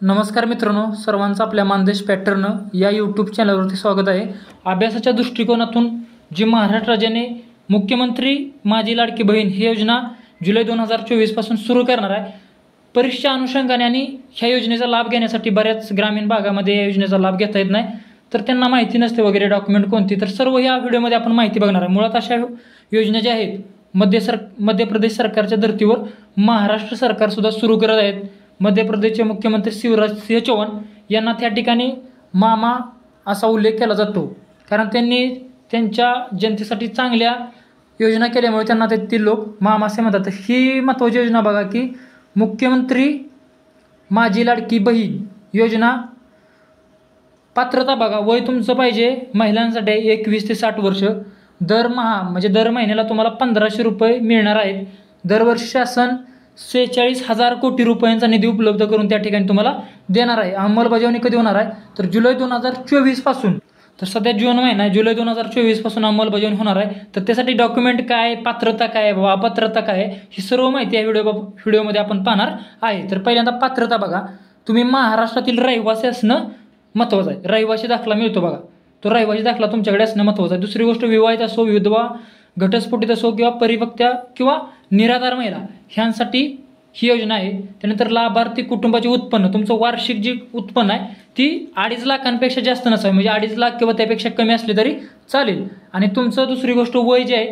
नमस्कार मित्रांनो, सर्वांचं आपल्या मानदेश पॅटर्न या यूट्यूब चॅनलवरती स्वागत आहे। अभ्यासाच्या दृष्टिकोनातून जी महाराष्ट्र राज्याने मुख्यमंत्री माझी लाडकी बहीण ही योजना जुलै 2024 पासून सुरू करणार आहे। परीक्षा अनुषंगाने आणि ह्या योजनेचा लाभ घेण्यासाठी बऱ्याच ग्रामीण भागामध्ये या योजनेचा लाभ घेता येत नाही, तर त्यांना माहिती नसते वगैरे डॉक्युमेंट कोणती, तर सर्व या व्हिडिओमध्ये आपण माहिती बघणार आहे। मुळात अशा योजना ज्या आहेत मध्य प्रदेश सरकारच्या धर्तीवर महाराष्ट्र सरकार सुद्धा सुरू करत आहेत। मध्य प्रदेशचे मुख्यमंत्री शिवराज सिंह चौहान यांना त्या ठिकाणी मामा असा उल्लेख केला जातो, कारण त्यांनी त्यांच्या जनतेसाठी चांगल्या योजना केल्यामुळे त्यांना तेथील लोक मामा असे म्हणतात। ही महत्त्वाची योजना बघा की मुख्यमंत्री माझी लाडकी बहीण योजना। पात्रता बघा, वय तुमचं पाहिजे महिलांसाठी 21 ते 60 वर्ष। दरमहा म्हणजे दर महिन्याला तुम्हाला 1500 रुपये मिळणार आहेत। दरवर्षी शासन 46,000 कोटी रुपयांचा निधी उपलब्ध करून त्या ठिकाणी तुम्हाला देणार आहे। अंमलबजावणी कधी होणार आहे तर जुलै 2024 पासून। तर सध्या जून महिना आहे, जुलै 2024 पासून अंमलबजावणी होणार आहे। तर त्यासाठी डॉक्युमेंट काय, पात्रता काय, अपात्रता काय, ही सर्व माहिती या व्हिडिओमध्ये आपण पाहणार आहे। तर पहिल्यांदा पात्रता बघा, तुम्ही महाराष्ट्रातील रहिवासी असणं महत्त्वाचं आहे। रहिवासी दाखला मिळतो बघा, तो रहिवासी दाखला तुमच्याकडे असणं महत्त्वाचं आहे। दुसरी गोष्ट, विवाहित असो, विधवा, घटस्फोटित असो किंवा परिपक्व किंवा निराधार महिला ह्यांसाठी ही योजना आहे। त्यानंतर लाभार्थी कुटुंबाचे उत्पन्न, तुमचं वार्षिक जे उत्पन्न आहे ती 2.5 लाखांपेक्षा जास्त नसावे, म्हणजे 2.5 लाख किंवा त्यापेक्षा कमी असले तरी चालेल। आणि तुमचं दुसरी गोष्ट, वय जे आहे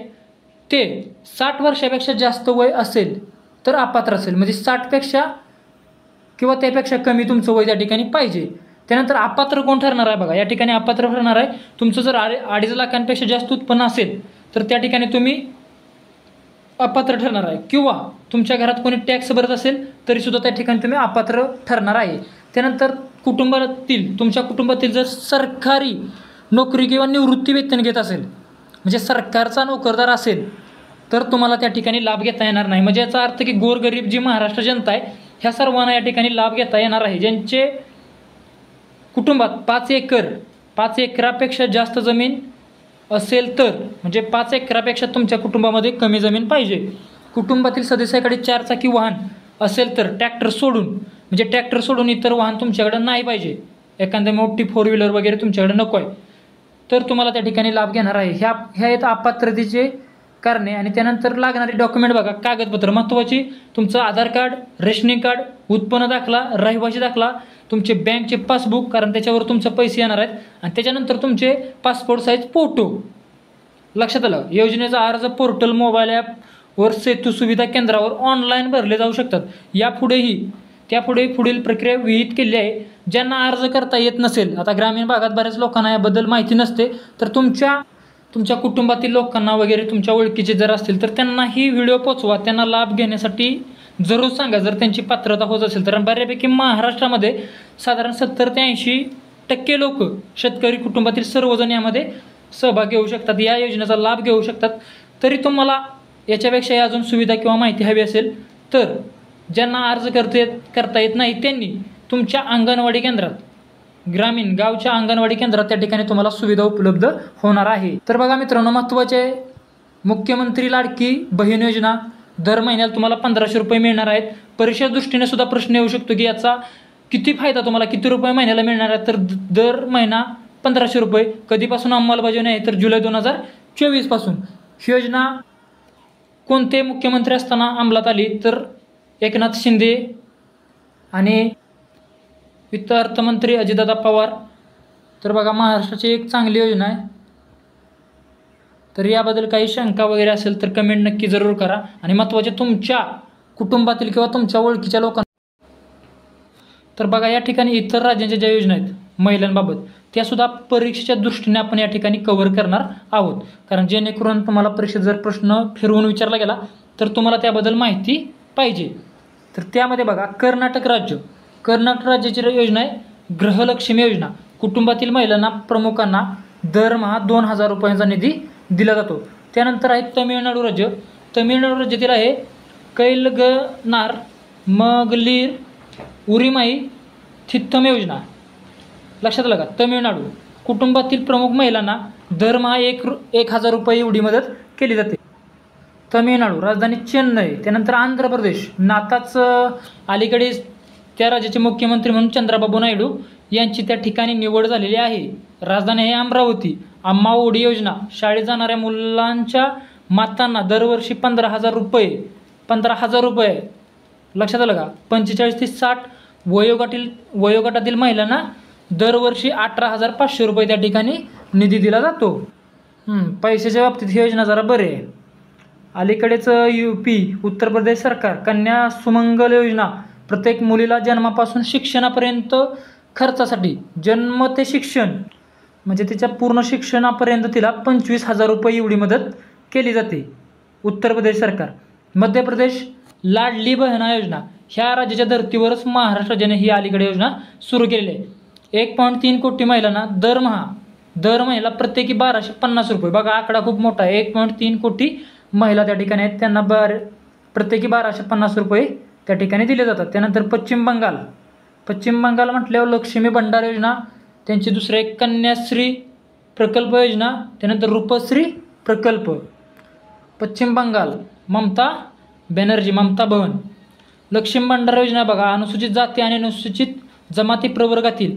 ते 60 वर्षापेक्षा जास्त वय असेल तर अपात्र असेल, म्हणजे 60पेक्षा किंवा त्यापेक्षा कमी तुमचं वय त्या ठिकाणी पाहिजे। त्यानंतर अपात्र कोण ठरणार आहे बघा, या ठिकाणी अपात्र ठरणार आहे तुमचं जर 2.5 लाखांपेक्षा जास्त उत्पन्न असेल तर त्या ठिकाणी तुम्ही अपात्र ठरणार आहे, किंवा तुमच्या घरात कोणी टॅक्स भरत असेल तरीसुद्धा त्या ठिकाणी तुम्ही अपात्र ठरणार आहे। त्यानंतर तुमच्या कुटुंबातील जर सरकारी नोकरी किंवा निवृत्ती वेतन घेत असेल, म्हणजे सरकारचा नोकरदार असेल, तर तुम्हाला त्या ठिकाणी लाभ घेता येणार नाही। म्हणजे याचा अर्थ की गोरगरीब जी महाराष्ट्र जनता आहे ह्या सर्वांना या ठिकाणी लाभ घेता येणार आहे। ज्यांचे कुटुंबात 5 एकरापेक्षा जास्त जमीन असेल तर, म्हणजे 5 एकरापेक्षा तुमच्या कुटुंबामध्ये कमी जमीन पाहिजे। कुटुंबातील सदस्याकडे 4 चाकी वाहन असेल तर ट्रॅक्टर सोडून इतर वाहन तुमच्याकडे नाही पाहिजे, एखाद्या मोठी 4 व्हीलर वगैरे तुमच्याकडे नको आहे, तर तुम्हाला त्या ठिकाणी लाभ घेणार आहे। ह्या आहेत अपात्रतेचे कारणे। आणि त्यानंतर लागणारी डॉक्युमेंट बघा, कागदपत्र महत्त्वाची, तुमचं आधार कार्ड, रेशनिंग कार्ड, उत्पन्न दाखला, रहिवासी दाखला, तुमचे बँकचे पासबुक, कारण त्याच्यावर तुमचे पैसे येणार आहेत, आणि त्याच्यानंतर तुमचे पासपोर्ट साईज फोटो। लक्षात आलं, योजनेचा अर्ज पोर्टल, मोबाईल ॲपवर, सेतू सुविधा केंद्रावर ऑनलाईन भरले जाऊ शकतात। त्यापुढे पुढील प्रक्रिया विहित केली आहे। ज्यांना अर्ज करता येत नसेल, आता ग्रामीण भागात बऱ्याच लोकांना याबद्दल माहिती नसते, तर तुमच्या कुटुंबातील लोकांना वगैरे तुमच्या ओळखीचे जर असतील तर त्यांना ही व्हिडिओ पोचवा, त्यांना लाभ घेण्यासाठी जरूर सांगा जर त्यांची पात्रता होत असेल तर। बऱ्यापैकी महाराष्ट्रामध्ये साधारण 70 ते 80% लोक शेतकरी कुटुंबातील सर्वजण यामध्ये सहभाग घेऊ शकतात, या योजनेचा लाभ घेऊ शकतात। तरी तुम्हाला याच्यापेक्षा अजून सुविधा किंवा माहिती हवी असेल तर ज्यांना अर्ज करता येत नाही त्यांनी तुमच्या अंगणवाडी केंद्रात, ग्रामीण गावच्या अंगणवाडी केंद्रात त्या ठिकाणी तुम्हाला सुविधा उपलब्ध होणार आहे। तर बघा मित्रांनो, महत्त्वाचे मुख्यमंत्री लाडकी बहीण योजना, दर महिन्याला तुम्हाला 1500 रुपये मिळणार आहेत। परीक्षा दृष्टीने सुद्धा प्रश्न येऊ शकतो की याचा किती फायदा, तुम्हाला किती रुपये महिन्याला मिळणार आहे, तर दर महिना 1500 रुपये। कधीपासून अंमलबजावणी आहे तर जुलै 2024 पासून। ही योजना कोणते मुख्यमंत्री असताना अंमलात आली तर एकनाथ शिंदे आणि वित्त अर्थमंत्री अजितदादा पवार। तर बघा, महाराष्ट्राची एक चांगली योजना आहे। तर याबद्दल काही शंका वगैरे असेल तर कमेंट नक्की जरूर करा। आणि महत्त्वाचे, तुमच्या कुटुंबातील किंवा तुमच्या ओळखीच्या लोकांना। तर बघा, या ठिकाणी इतर राज्यांच्या ज्या योजना आहेत महिलांबाबत त्यासुद्धा परीक्षेच्या दृष्टीने आपण या ठिकाणी कव्हर करणार आहोत, कारण जेणेकरून तुम्हाला परीक्षेत जर प्रश्न फिरवून विचारला गेला तर तुम्हाला त्याबद्दल माहिती पाहिजे। तर त्यामध्ये बघा, कर्नाटक राज्याची योजना आहे गृहलक्ष्मी योजना। कुटुंबातील महिलांना, प्रमुखांना दरमहा 2000 रुपयांचा निधी दिला जातो। त्यानंतर आहे तमिळनाडू राज्यातील आहे कैलगनार मगलीर उरिमाई थित्थम योजना। लक्षात आलं का, तमिळनाडू कुटुंबातील प्रमुख महिलांना दरमहा 1000 रुपये एवढी मदत केली जाते। तमिळनाडू, राजधानी चेन्नई। त्यानंतर आंध्र प्रदेश, नाताच अलीकडे त्या राज्याचे मुख्यमंत्री म्हणून चंद्राबाबू नायडू यांची त्या ठिकाणी निवड झालेली आहे. राजधानी आहे अमरावती. अम्मा ओढी योजना, शाळेत जाणाऱ्या मुलांच्या मातांना दरवर्षी 15,000 रुपये लक्षात आलं का? 45 ते 60 वयोगटातील महिलांना दरवर्षी 18,500 रुपये त्या ठिकाणी निधी दिला जातो. पैशाच्या बाबतीत ही योजना जरा बरी आहे. अलीकडेच UP उत्तर प्रदेश सरकार कन्या सुमंगल योजना, प्रत्येक मुलीला जन्मापासून शिक्षणापर्यंत खर्चासाठी, जन्म ते शिक्षण म्हणजे तिच्या पूर्ण शिक्षणापर्यंत तिला 25,000 रुपये एवढी मदत केली जाते. उत्तर प्रदेश सरकार. मध्य प्रदेश लाडली बहीण योजना, ह्या राज्याच्या धर्तीवरच महाराष्ट्र राज्याने ही अलीकडे योजना सुरू केलेली आहे. 1.3 कोटी महिलांना दर महिला प्रत्येकी 1,250 रुपये. बघा आकडा खूप मोठा आहे. 1.3 कोटी महिला त्या ठिकाणी आहेत, त्यांना प्रत्येकी 1,250 रुपये त्या ठिकाणी दिले जातात. त्यानंतर पश्चिम बंगाल म्हटल्यावर लक्ष्मी भंडार योजना, त्यांची दुसरं एक कन्याश्री प्रकल्प योजना, त्यानंतर रूपश्री प्रकल्प. पश्चिम बंगाल ममता बहन. लक्ष्मी भंडार योजना बघा, अनुसूचित जाती आणि अनुसूचित जमाती प्रवर्गातील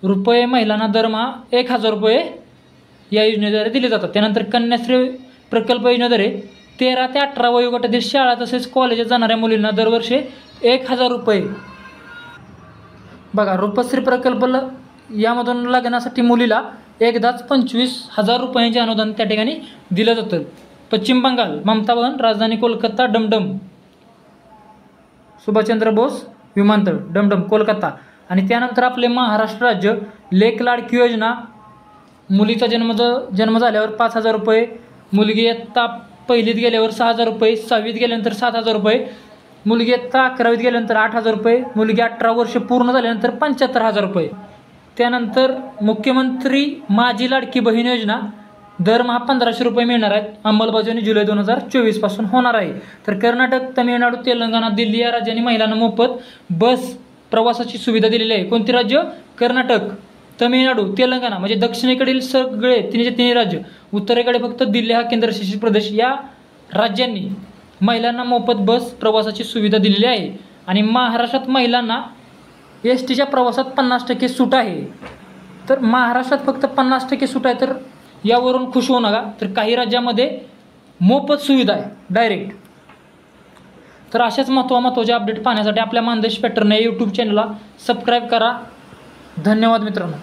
रुपये महिलांना दरमहा 1,000 रुपये या योजनेद्वारे दिले जातात. त्यानंतर कन्याश्री प्रकल्प योजनेद्वारे 13 ते 18 वयोगटातील शाळा तसेच कॉलेजात जाणाऱ्या मुलींना दरवर्षी 1,000 रुपये. बघा रूपश्री प्रकल्प यामधून लग्नासाठी मुलीला एकदाच 25,000 रुपयांचे अनुदान त्या ठिकाणी दिलं जातं. पश्चिम बंगाल ममता बहन, राजधानी कोलकाता, डमडम सुभाषचंद्र बोस विमानतळ, डमडम कोलकाता. आणि त्यानंतर आपले महाराष्ट्र राज्य लेक लाडकी योजना, मुलीचा जन्म झाल्यावर 5,000 रुपये, मुलगी इयत्ता 1लीत गेल्यावर 6,000 रुपये, 6वीत गेल्यानंतर 7,000 रुपये, मुलगी इयत्ता 11वीत गेल्यानंतर 8,000 रुपये, मुलगी 18 वर्ष पूर्ण झाल्यानंतर 75,000 रुपये. त्यानंतर मुख्यमंत्री माझी लाडकी बहीण योजना, दरमहा 1,500 रुपये मिळणार आहेत. अंमलबजावणी जुलै 2024 पासून होणार आहे. तर कर्नाटक, तामिळनाडू, तेलंगणा, दिल्ली या राज्यांनी महिलांना मोफत बस प्रवासाची सुविधा दिलेली आहे. कोणती राज्य? कर्नाटक, तामिळनाडू, तेलंगणा म्हणजे दक्षिणेकडील सगळे तिन्ही राज्य, उत्तरेकडे फक्त दिल्ली हा केंद्रशासित प्रदेश, या राज्यांनी महिलांना मोफत बस प्रवासाची सुविधा दिलेली आहे. आणि महाराष्ट्रात महिलांना STच्या प्रवासात 50% सूट आहे. तर महाराष्ट्रात फक्त 50% सूट आहे, तर यावरून खुश होऊ नका. तर काही राज्यामध्ये मोफत सुविधा आहे डायरेक्ट. तर अशाच महत्त्वाचे अपडेट पाहण्यासाठी आपल्या मानदेश पॅटर्न या यूट्यूब चॅनलला सबस्क्राईब करा. धन्यवाद मित्रांनो.